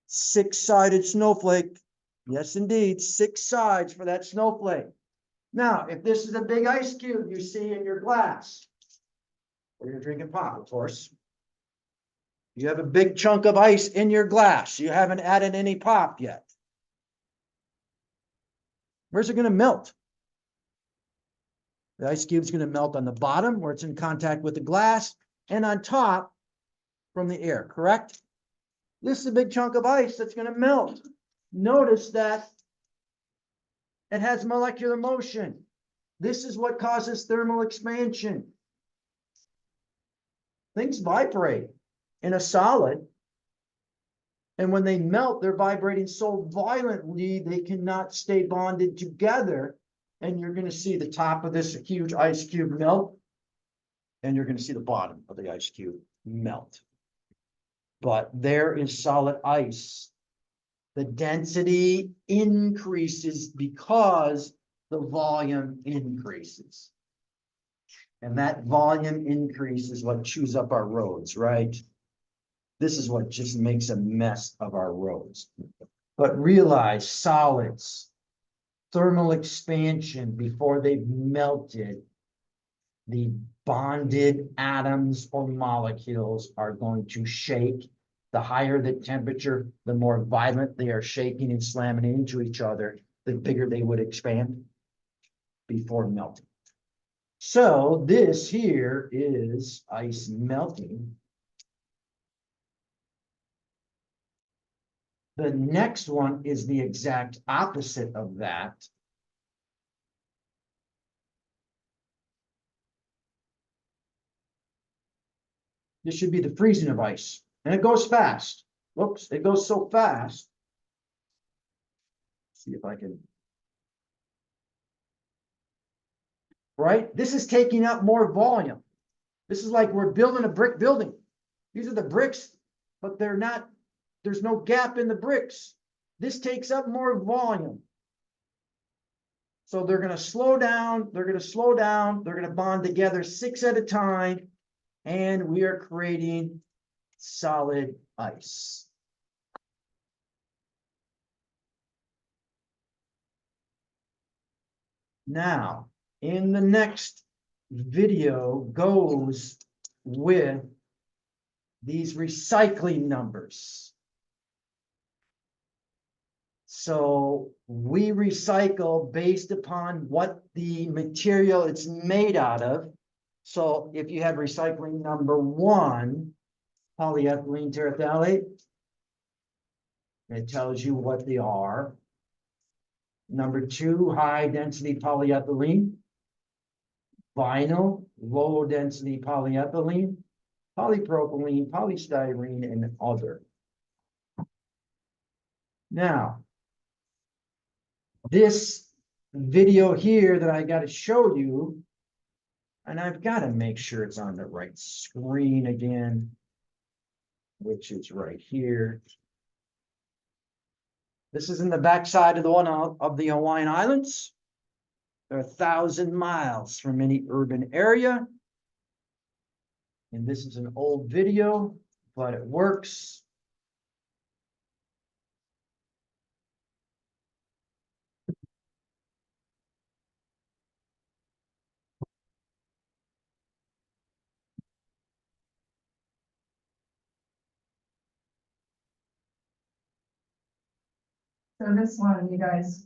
6-sided snowflake. Yes, indeed, 6 sides for that snowflake. Now, if this is a big ice cube you see in your glass, or you're drinking pop, of course. You have a big chunk of ice in your glass. You haven't added any pop yet. Where's it going to melt? The ice cube is going to melt on the bottom where it's in contact with the glass, and on top from the air, correct? This is a big chunk of ice that's going to melt. Notice that it has molecular motion. This is what causes thermal expansion. Things vibrate in a solid, and when they melt, they're vibrating so violently they cannot stay bonded together. And you're going to see the top of this huge ice cube melt, and you're going to see the bottom of the ice cube melt. But there is solid ice. The density increases because the volume increases. And that volume increase is what chews up our roads, right? This is what just makes a mess of our roads. But realize solids, thermal expansion before they've melted, the bonded atoms or molecules are going to shake. The higher the temperature, the more violent they are shaking and slamming into each other, the bigger they would expand before melting. So this here is ice melting. The next one is the exact opposite of that. This should be the freezing of ice. And it goes fast. Whoops, it goes so fast. See if I can. Right? This is taking up more volume. This is like we're building a brick building. These are the bricks, but they're not, there's no gap in the bricks. This takes up more volume. So they're going to slow down, they're going to slow down, they're going to bond together 6 at a time, and we are creating solid ice. Now, in the next video goes with these recycling numbers. So we recycle based upon what the material it's made out of. So if you have recycling number 1, polyethylene terephthalate, it tells you what they are. Number 2, high density polyethylene. Vinyl, low density polyethylene, polypropylene, polystyrene, and other. Now, this video here that I got to show you, and I've got to make sure it's on the right screen again, which is right here. This is in the backside of the one of the Hawaiian Islands. They're 1,000 miles from any urban area. And this is an old video, but it works. So this one, you guys,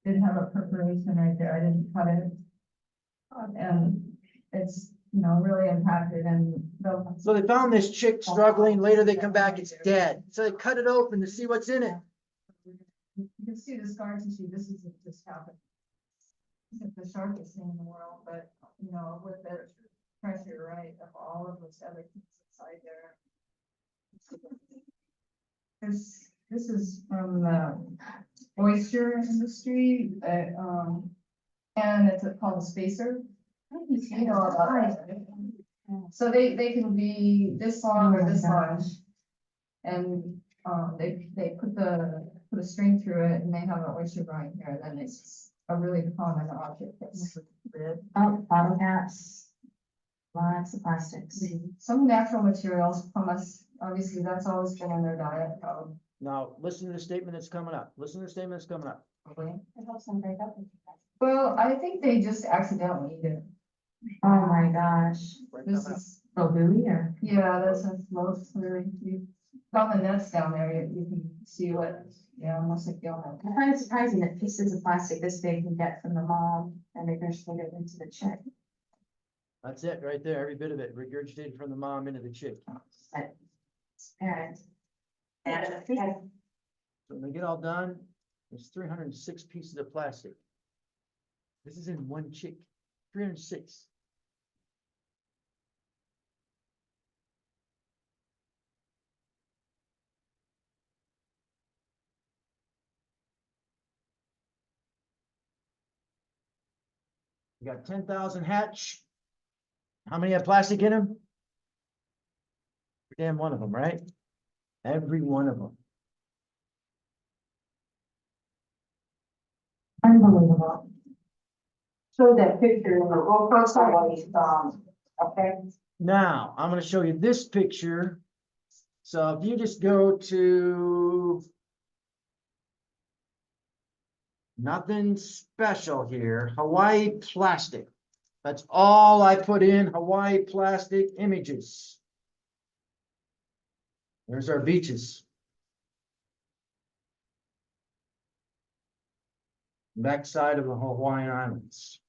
didn't have a perforation right there. I didn't cut it. And it's, really impacted and the. So they found this chick struggling. Later they come back, it's dead. So they cut it open to see what's in it. You can see the scar tissue. This isn't just happened. It's the sharpest thing in the world, but, with the pressure, right, of all of those other things inside there. This is from the oyster industry, and it's called a spacer. So they can be this long or this long, and they put a string through it, and they have an oyster growing here. And then it's a really common object that's Bottle caps, lots of plastics. some natural materials from us. Obviously, that's always been in their diet. Now, listen to the statement that's coming up. Listen to the statement that's coming up. It helps them break up. Well, I think they just accidentally did it. Oh my gosh. This is, So buoy or? yeah, that's a flow through. You found the nets down there, you can see what, yeah, almost like you'll have. I find it surprising that pieces of plastic this big can get from the mom and regurgitate it into the chick. That's it right there. Every bit of it regurgitated from the mom into the chick. But it's parent. And So when they get all done, there's 306 pieces of plastic. This is in one chick, 306. You got 10,000 hatch. How many have plastic in them? Every damn one of them, right? Every one of them. unbelievable. Show that picture in the, well, first of all, okay? Now, I'm gonna show you this picture. So if you just go to nothing special here, Hawaii plastic. That's all I put in, Hawaii plastic images. There's our beaches. Backside of the Hawaiian Islands.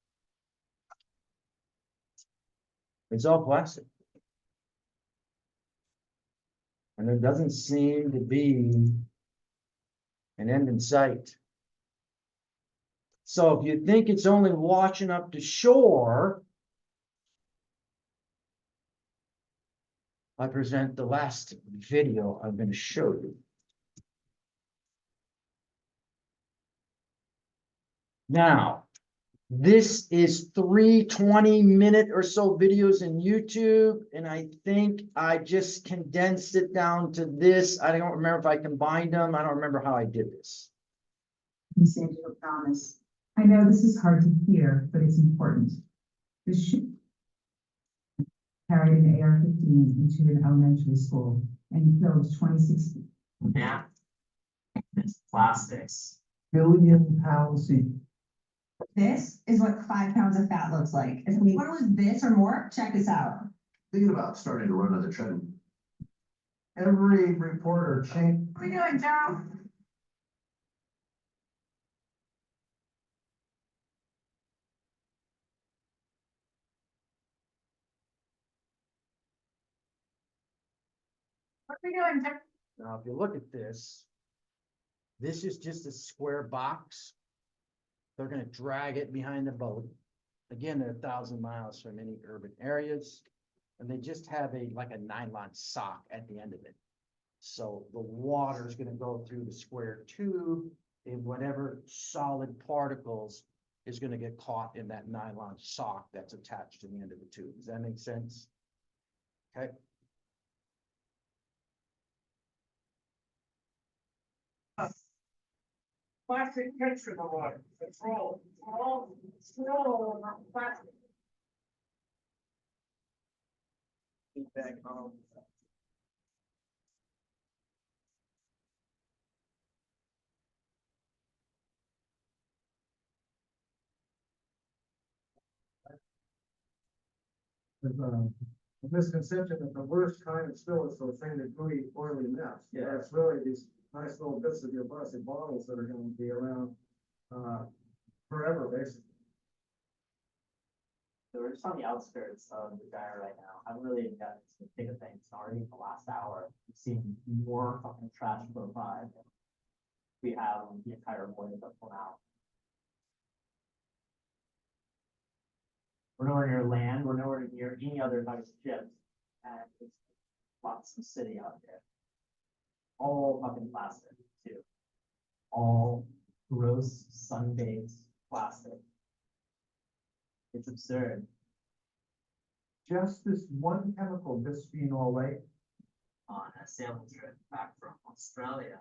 It's all plastic. And there doesn't seem to be an end in sight. So if you think it's only washing up to shore, I present the last video I'm going to show you. Now, this is 3 20-minute or so videos in YouTube, and I think I just condensed it down to this. I don't remember if I combined them. I don't remember how I did this. Miss Angela Thomas. I know this is hard to hear, but it's important. The ship carried an AR-15 into an elementary school and killed 26 people. Yeah. It's plastics. Billion pounds each. This is what 5 pounds of fat looks like. If we want to lose this or more, check this out. Thinking about starting to run on the treadmill. Every reporter changed. What are we doing, Joe? What are we doing, Joe? Now, if you look at this, this is just a square box. They're gonna drag it behind the boat. Again, they're 1,000 miles from any urban areas. And they just have like a nylon sock at the end of it. So the water is gonna go through the square tube, and whatever solid particles is gonna get caught in that nylon sock that's attached to the end of the tube. Does that make sense? Okay. Plastic picture of the water. Control. Plastic. Back home. There's a misconception that the worst kind of spill is those thing that gooey oily mess. Yeah. It's really these nice little bits of your plastic bottles that are gonna be around, forever, basically. So we're just on the outskirts of the gyre right now. I haven't really gotten to the thick of things. Already in the last hour, we've seen more fucking trash flow by than we have the entire voyage up till now. We're nowhere near land. We're nowhere near any other nice ships. And it's lots of city out there. All fucking plastic too. All gross sun-based plastic. It's absurd. Just this one chemical, bisphenol A. On a sail trip back from Australia,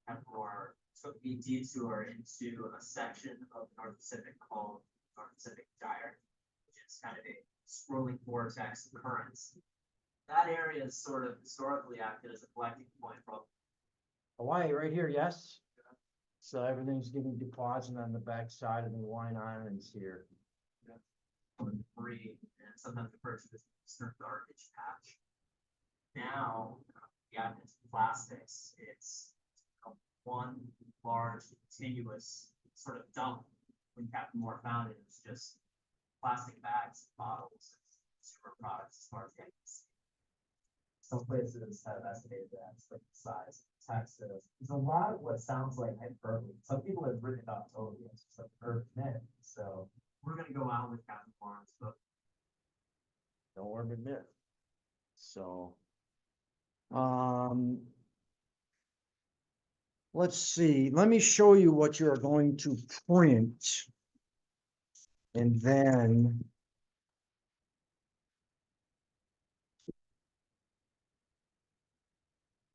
Emperor took the detour into a section of the North Pacific called North Pacific Gyre, which is kind of a swirling vortex of currents. That area is sort of historically acted as a collecting point for Hawaii, right here, yes? So everything's getting deposited on the back side of the Hawaiian Islands here. Or debris, and sometimes referred to as certain garbage patch. Now, the advent of plastics, it's one large continuous sort of dump. When Captain Moore found it, it was just plastic bags, bottles, consumer products as far as the eye can see. Some places have estimated that it's like the size of Texas. There's a lot of what sounds like hyperbole. Some people have written it off totally as just like urban myth. So we're gonna go out with Captain Moore's book. No urban myth. So. Let's see, let me show you what you're going to print. And then.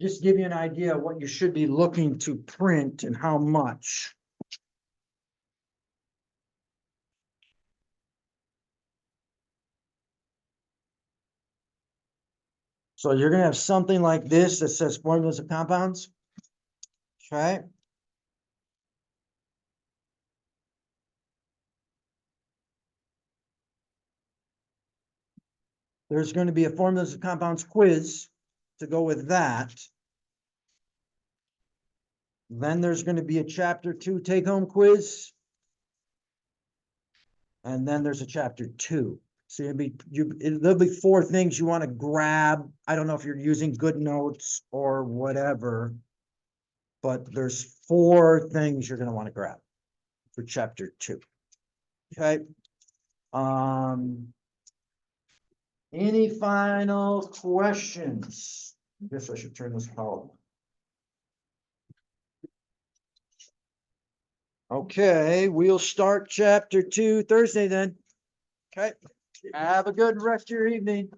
Just give you an idea of what you should be looking to print and how much. So you're gonna have something like this that says formulas of compounds. Okay. There's going to be a formulas of compounds quiz to go with that. Then there's going to be a chapter 2 take-home quiz. And then there's a chapter 2. So there'll be 4 things you want to grab. I don't know if you're using GoodNotes or whatever, but there's 4 things you're going to want to grab for chapter 2. Okay. Any final questions? I guess I should turn this off. Okay, we'll start chapter 2 Thursday then. Okay, have a good rest of your evening.